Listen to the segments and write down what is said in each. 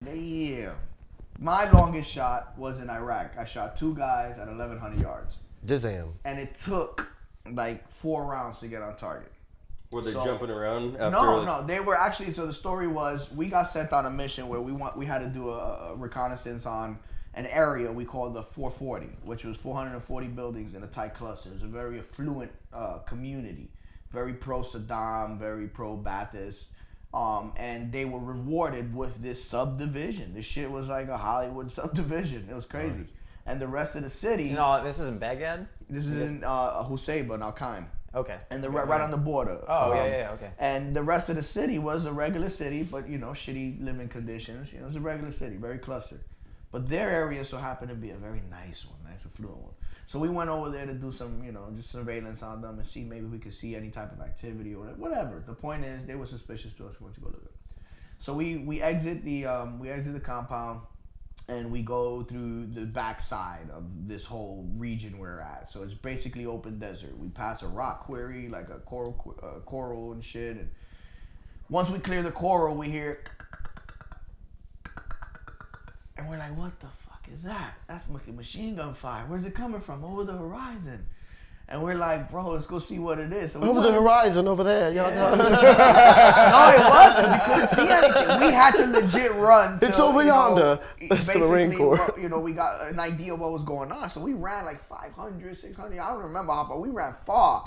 Yeah. My longest shot was in Iraq. I shot 2 guys at 1,100 yards. Jizam. And it took like 4 rounds to get on target. Were they jumping around after? No. They were actually. So the story was we got sent on a mission where we had to do a reconnaissance on an area we called the 440, which was 440 buildings in a tight cluster. It was a very affluent community, very pro-Saddam, very pro-Ba'athist. And they were rewarded with this subdivision. This shit was like a Hollywood subdivision. It was crazy. Right. And the rest of the city. No, this is in Baghdad? This is in Husayba, Al-Qaim. Okay. And right on the border. Oh, yeah, okay. And the rest of the city was a regular city, but, shitty living conditions. It was a regular city, very clustered. But their area so happened to be a very nice one, nice affluent one. So we went over there to do some, just surveillance on them and see maybe we could see any type of activity or whatever. The point is, they were suspicious to us. We went to go look at them. So we exit the compound. And we go through the backside of this whole region we're at. So it's basically open desert. We pass a rock quarry, like a coral and shit. And once we clear the coral, we hear, and we're like, what the fuck is that? That's machine gun fire. Where's it coming from? Over the horizon. And we're like, bro, let's go see what it is. So over the horizon, over there. Yeah. No, it was because we couldn't see anything. We had to legit run. It's over yonder. That's the Marine Corps. We got an idea of what was going on. So we ran like 500, 600. I don't remember how far. We ran far.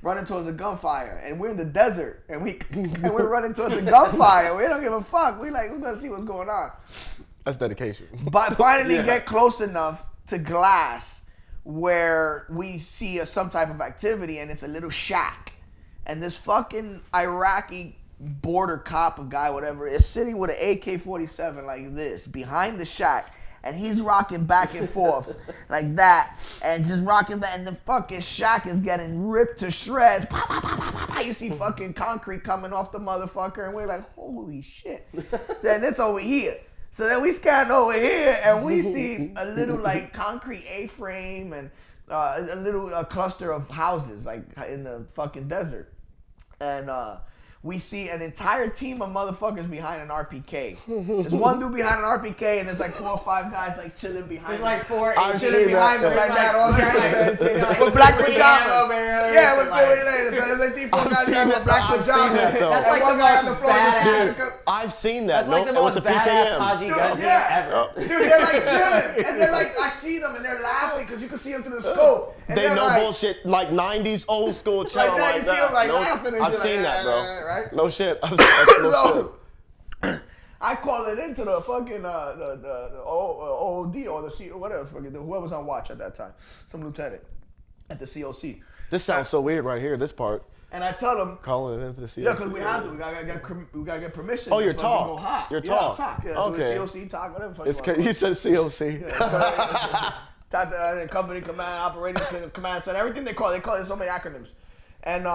Running towards the gunfire. And we're in the desert. And we're running towards the gunfire. We don't give a fuck. We're going to see what's going on. That's dedication. But finally get close enough to glass where we see some type of activity, and it's a little shack, and this fucking Iraqi border cop, a guy, whatever, is sitting with an AK-47 like this behind the shack, and he's rocking back and forth like that, and just rocking back, and the fucking shack is getting ripped to shreds. You see fucking concrete coming off the motherfucker, and we're like, holy shit. Then it's over here. So then we scan over here and we see a little like concrete A-frame and a little cluster of houses like in the fucking desert. And we see an entire team of motherfuckers behind an RPK. There's one dude behind an RPK and there's like 4 or 5 guys like chilling behind him. There's like 4 chilling behind them like that. All guys with black pajamas. Yeah, with there's like 3, 4 guys with black pajamas. That's like the most badass. I've seen that. That's like the most badass Haji gun team ever. Dude, they're like chilling. And they're like, I see them and they're laughing because you can see them through the scope. And they know like, bullshit like 90s old school channel like that. You see them like laughing and I've shit. seen that, bro. Right? No shit. So, I call it into the fucking the OOD or the C or whatever, whoever's on watch at that time, some lieutenant at the COC. This sounds so weird right here, this part. And I tell them, calling it into the COC. Yeah, because we have to. We gotta get permission. Oh, your talk. talk. Go hot. Your talk. talk. Talk. Yeah, okay. So COC talk, whatever. You said COC. Yeah, company command, operating command center, everything they call it so many acronyms. And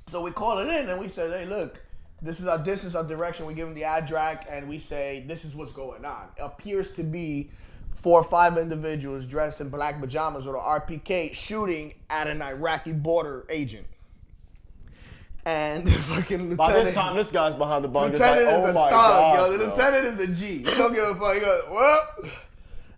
so we call it in and we say, hey, look, this is our direction. We give them the ad track and we say, this is what's going on. It appears to be 4 or 5 individuals dressed in black pajamas with an RPK shooting at an Iraqi border agent. And the fucking lieutenant. By this time, this guy's behind the bunk. Lieutenant It's like, is oh my a gosh, thug, yo. The lieutenant is a G. He don't give a fuck. He goes, well,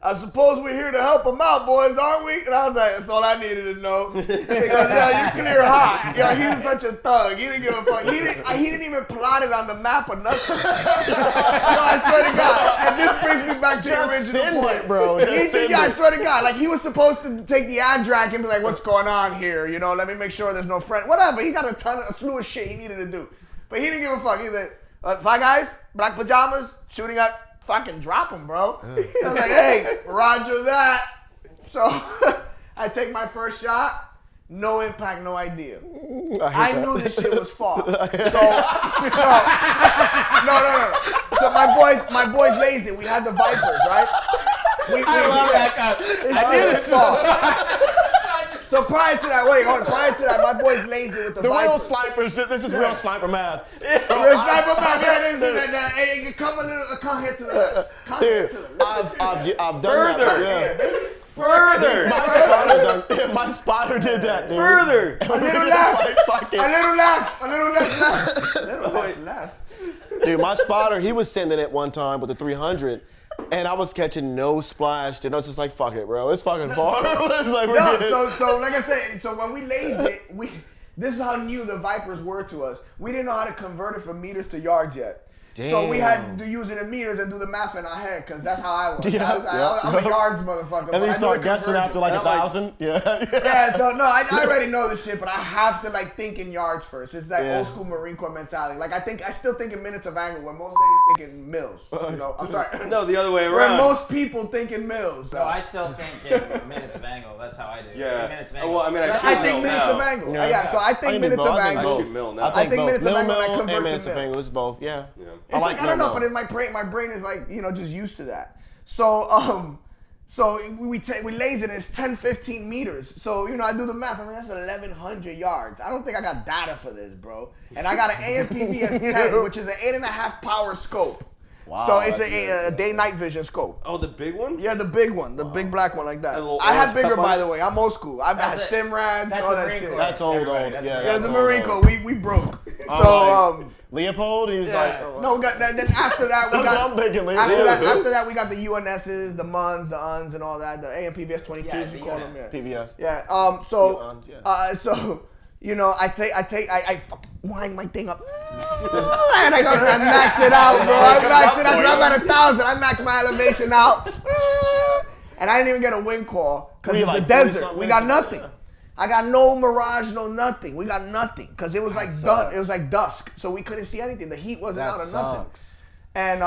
I suppose we're here to help them out, boys, aren't we? And I was like, that's all I needed to know. He goes, yeah, you clear hot. Yo, he was such a thug. He didn't give a fuck. He didn't even plot it on the map or nothing. Yo, I swear to God. And this brings me back to the original point, bro. I swear to God. Like, he was supposed to take the ad track and be like, what's going on here? You know, let me make sure there's no friend. Whatever. He got a slew of shit he needed to do. But he didn't give a fuck. He said, 5 guys, black pajamas, shooting at... Fucking drop him, bro. I was like, hey, roger that. So I take my first shot, no impact, no idea. I knew this shit was far. So no. So my boys lazy. We had the Vipers, right? I love that guy. I knew this far. So prior to that, my boy's lazy with the Vipers. Real snipers, this is real sniper math. Real sniper math, yeah, hey, come here to the left. I've done that. Yeah. Further. My spotter did that, dude. Further. A little left. A little left. Dude, my spotter, he was sending it one time with the 300, and I was catching no splash. And I was just like, fuck it, bro. It's fucking far. It's like, so like I said, so when we lased it, this is how new the Vipers were to us. We didn't know how to convert it from meters to yards yet. Damn. So we had to use it in meters and do the math in our head, because that's how I was. Yeah, I'm a yards motherfucker. And then you start guessing after like 1,000. Yeah, so no, I already know this shit, but I have to like think in yards first. It's that old school Marine Corps mentality. Like I still think in minutes of angle, when most niggas think in mils. You know, I'm sorry. No, the other way around. Where most people think in mils. No, I still think in minutes of angle. That's how I do. Yeah. Minutes of angle. Well, I mean, I think minutes of angle. Yeah, so I think minutes of angle. I shoot mil now. I think minutes of angle and I convert and minutes to of mil. angle is both. Yeah. It's like, I don't know, but in my brain is like, you know, just used to that. So we lays it, and it's 10, 15 meters. So, you know, I do the math. I mean, that's 1,100 yards. I don't think I got data for this, bro. And I got an AMPVS 10, which is an 8.5 power scope. Wow, so it's a day-night vision scope. Oh, the big one? Yeah, the big one, the big black one like that. I had bigger, by the way. I'm old school. I've had Simrads, that's all that Marine shit. Corps. That's old. Yeah, That's the old. Marine Corps. We broke. So Leopold, he's like, no, then after that we That's got what I'm thinking, after that we got the UNSs, the MUNs, the UNs, and all that. The AMPVS 22s, you call them. Yeah. PVS. Yeah. So you know, I fucking wind my thing up, and I max it out, bro. I max it out. I'm at 1,000. I max my elevation out, and I didn't even get a wind call because it's the desert. We got nothing. I got no mirage, no nothing. We got nothing because it was like dusk, so we couldn't see anything. The heat wasn't out or nothing. And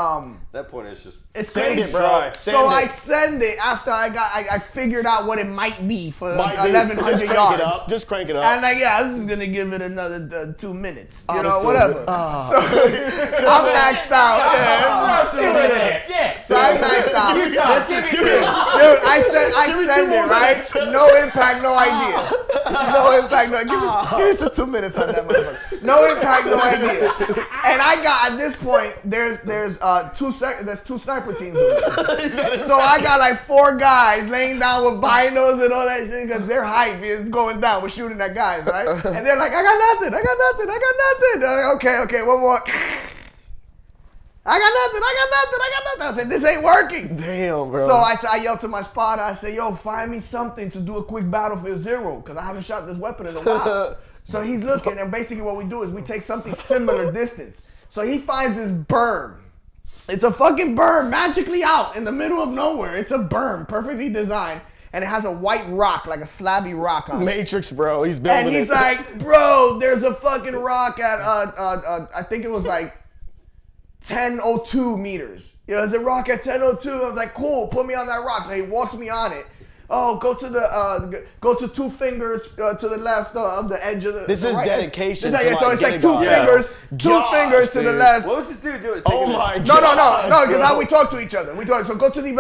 that point is just it's crazy, bro. I send it after I figured out what it might be for 1,100 yards. Just crank it up. And I'm just gonna give it another 2 minutes. You know, whatever. So I'm maxed out. 2 minutes. Yeah. So I maxed out. Dude, I send it, right? No impact, no idea. No impact, no. Give me 2 minutes on that motherfucker. No impact, no idea. And I got, at this point, there's two sniper teams with me. So I got like 4 guys laying down with binos and all that shit because their hype is going down. We're shooting at guys, right? And they're like, I got nothing. Okay, one more. I got nothing. I said, this ain't working. Damn, bro. So I yelled to my spotter. I said, yo, find me something to do a quick battlefield 0 because I haven't shot this weapon in a while. So he's looking, and basically what we do is we take something similar distance. So he finds this berm. It's a fucking berm magically out in the middle of nowhere. It's a berm, perfectly designed. And it has a white rock, like a slabby rock on it. Matrix, bro. He's building it. And he's like, bro, there's a fucking rock at, I think it was like 1002 meters. Yeah, there's a rock at 1002. I was like, cool, put me on that rock. So he walks me on it. Oh, go to 2 fingers to the left of the edge of the. This the is right dedication. Edge. So it's like 2 getting fingers, God. 2 Gosh, fingers to the dude. left. What was this dude doing? Oh my God. No, because how we talk to each other. So go to the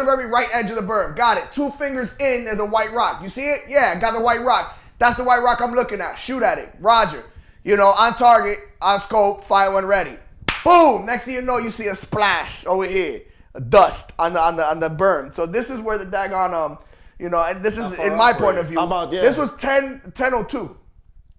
very right edge of the berm. Got it. 2 fingers in, there's a white rock. You see it? Yeah, got the white rock. That's the white rock I'm looking at. Shoot at it. Roger. You know, on target, on scope, fire when ready. Boom! Next thing you know, you see a splash over here. Dust on the berm. So this is where the daggone you know, and this is in my point of view. This was 1002.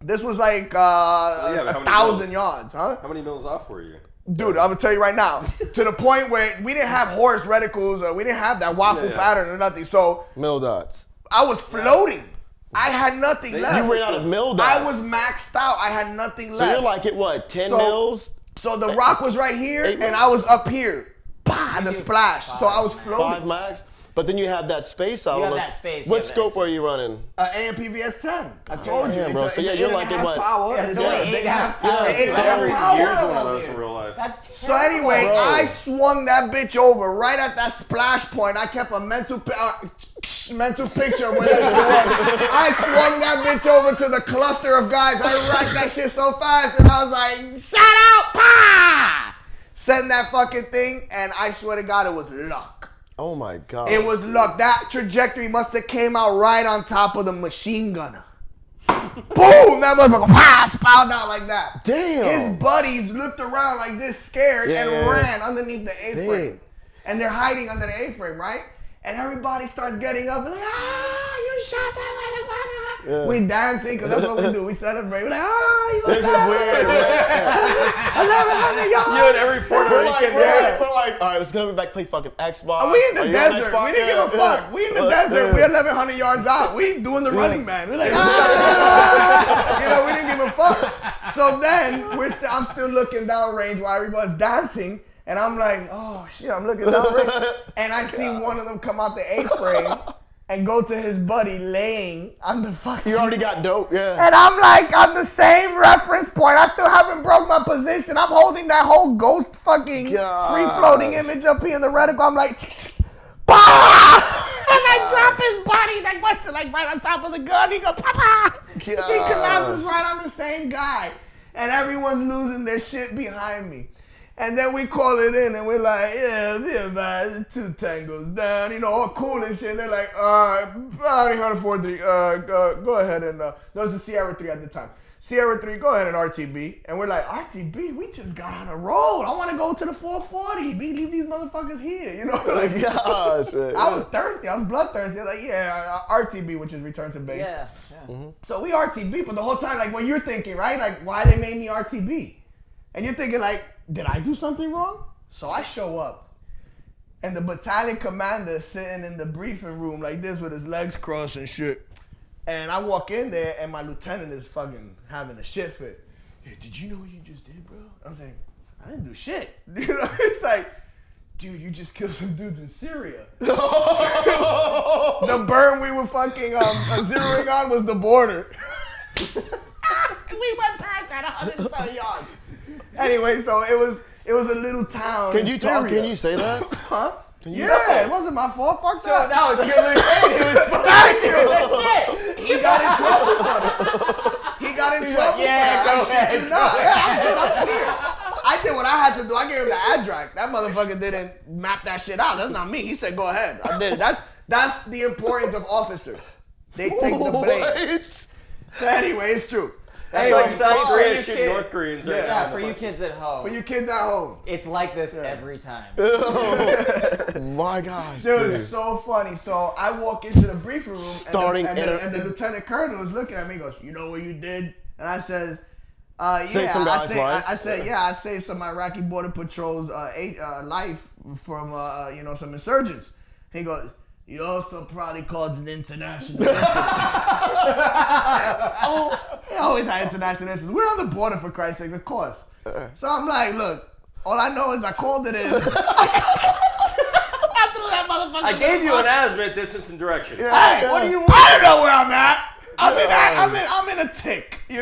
This was like 1,000 yards, huh? How many mils off were you? Dude, I'm gonna tell you right now. To the point where we didn't have horse reticles, or we didn't have that waffle pattern or nothing. So mil dots. I was floating. I had nothing left. You ran out of mil dots. I was maxed out. I had nothing left. So you're like at what, 10 mils? So the rock was right here, and I was up here. Bah, the splash. So I was floating. 5 max? But then you have that space out. You have that space. What scope are you running? AMPVS 10. I told you. Bro. So you're like in what? Power. Yeah, it's only 8.5 power. Years one of those in real life. That's so anyway, bro. I swung that bitch over right at that splash point. I kept a mental picture. I swung that bitch over to the cluster of guys. I racked that shit so fast, and I was like, "Shout out, pa!" Send that fucking thing, and I swear to God, it was luck. Oh my God. It was luck. That trajectory must have came out right on top of the machine gunner. Boom! That motherfucker spouted out like that. Damn. His buddies looked around like this, scared, and ran underneath the A-frame. And they're hiding under the A-frame, right? And everybody starts getting up and like, you shot that motherfucker. We dancing because that's what we do. We celebrate. We're like, you This is weird, man. 1,100 yards. You and every Puerto We're like, Rican. we're like, all right, let's go back play fucking Xbox. We in the Are you on desert. Xbox? We didn't give a fuck. We in the desert. We're 1,100 yards out. We doing the running man. We're like, we didn't give a fuck. So then I'm still looking downrange while everybody's dancing, and I'm like, oh shit, I'm looking downrange, and I see one of them come out the A-frame and go to his buddy laying on the fucking. You already got dope, yeah. And I'm like, on the same reference point. I still haven't broke my position. I'm holding that whole ghost fucking free-floating image up here in the reticle. I'm like, bah! And I drop his body that went to like right on top of the gun. He go, papa! He collapses right on the same guy. And everyone's losing their shit behind me. And then we call it in and we're like, yeah, man, 2 tangos down, all cool and shit. And they're like, bounty hunter 4-3, go ahead and, that was the Sierra 3 at the time. Sierra 3, go ahead and RTB. And we're like, RTB, we just got on a roll. I want to go to the 440. Leave these motherfuckers here, Like, Gosh, man. I was thirsty. I was bloodthirsty. I was like, yeah, RTB, which is return to base. Yeah. So we RTB, but the whole time, like, what you're thinking, right? Like, why they made me RTB? And you're thinking, like, did I do something wrong? So I show up, and the battalion commander is sitting in the briefing room like this with his legs crossed and shit. And I walk in there, and my lieutenant is fucking having a shit fit. Yeah, did you know what you just did, bro? I was like, I didn't do shit. It's like, dude, you just killed some dudes in Syria. The burn we were fucking zeroing on was the border. We went past that 100 and some yards. Anyway, so it was a little town. Can you talk? Can you say that? Huh? It wasn't my fault. Fuck that. No, you're lieutenant. It was Thank you. He got in trouble for it. He got in trouble for yeah, that. go I shit ahead. you not. Yeah, I'm good. I'm clear. I did what I had to do. I gave him the ad-drac. That motherfucker didn't map that shit out. That's not me. He said, go ahead. I did it. That's the importance of officers. They take the blame. What? So anyway, it's true. It's Anyway, like South for Korea you shooting kid- North Koreans right now. Yeah, for you kids at home. for you kids at home. It's like this every time. My gosh. Dude, it's so funny. So I walk into the briefing room, and the lieutenant colonel was looking at me and goes, you know what you did? And I said, Saved some guy's life. I said, yeah, I saved some Iraqi border patrol's life from, some insurgents. He goes, you also probably caused an international incident. He always had international incidents. We're on the border, for Christ's sake, of course. So I'm like, look, all I know is I called it in. I threw that motherfucker. I gave you an azimuth, distance, and direction. Hey, what do you want? I don't know where I'm at. I'm in a tick, I'm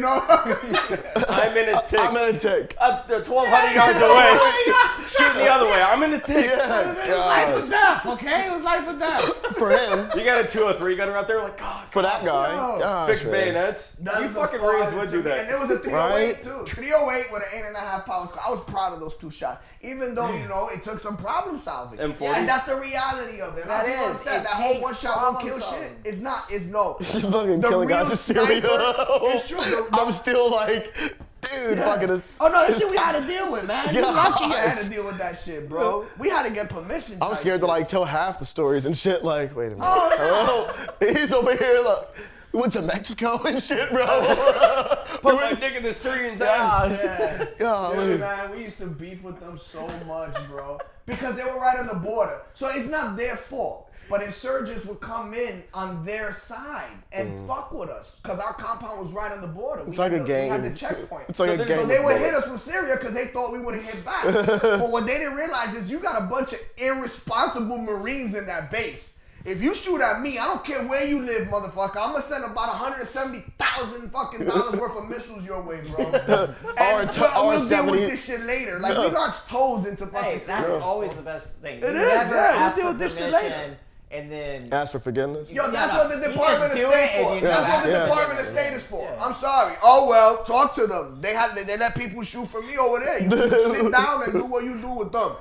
in a tick. I'm in a tick. 1,200 yards away. Shooting the other way. I'm in a tick. It was life or death, okay? It was life or death. For him. You got a 203 gunner out there like, God. For that guy. Yo. Gosh, Fixed man. bayonets. You fucking Marines would do that. And there was a 308 Right? too. 308 with an 8.5 power score. I was proud of those 2 shots. Even though, it took some problem solving. M40. And that's the reality of it. That People is. understand It that whole takes one shot won't kill problem shit. solving. It's not. It's no. Fucking The killing guys real in Syria. sniper. It's true. I'm still like, dude, fucking. Oh no, that shit we had to deal with, man. You're Gosh. lucky you had to deal with that shit, bro. We had to get permission. I'm type scared shit. to like tell half the stories and shit. Like, wait a minute. Oh, Hello? He's over here. Look, we went to Mexico and shit, bro. Put my dick in the Syrian's ass. Yeah. Golly. Dude, man, we used to beef with them so much, bro. Because they were right on the border. So it's not their fault. But insurgents would come in on their side and fuck with us. Because our compound was right on the border. It's like a gang. We had the checkpoint. It's like a gang. So they would hit us from Syria because they thought we would have hit back. But what they didn't realize is you got a bunch of irresponsible Marines in that base. If you shoot at me, I don't care where you live, motherfucker. I'm gonna send about $170,000 fucking worth of missiles your way, bro. And we'll deal with this shit later. Like we launch toes into fucking Hey, that's Syria. always the best thing. It You is, never yeah, we'll ask deal for with this shit permission, later. And then Ask for forgiveness. Yo, that's No, what the you Department of just do State it and for. you know That's what the that. Department of State is for. I'm sorry. Oh well, talk to them. They let people shoot for me over there. You sit down and do what you do with them.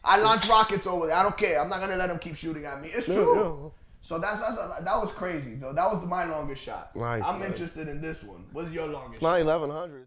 I launch rockets over there. I don't care. I'm not gonna let them keep shooting at me. It's true. So that was crazy though. That was my longest shot. Nice, I'm man. interested in this one. What's your longest? Not 1100.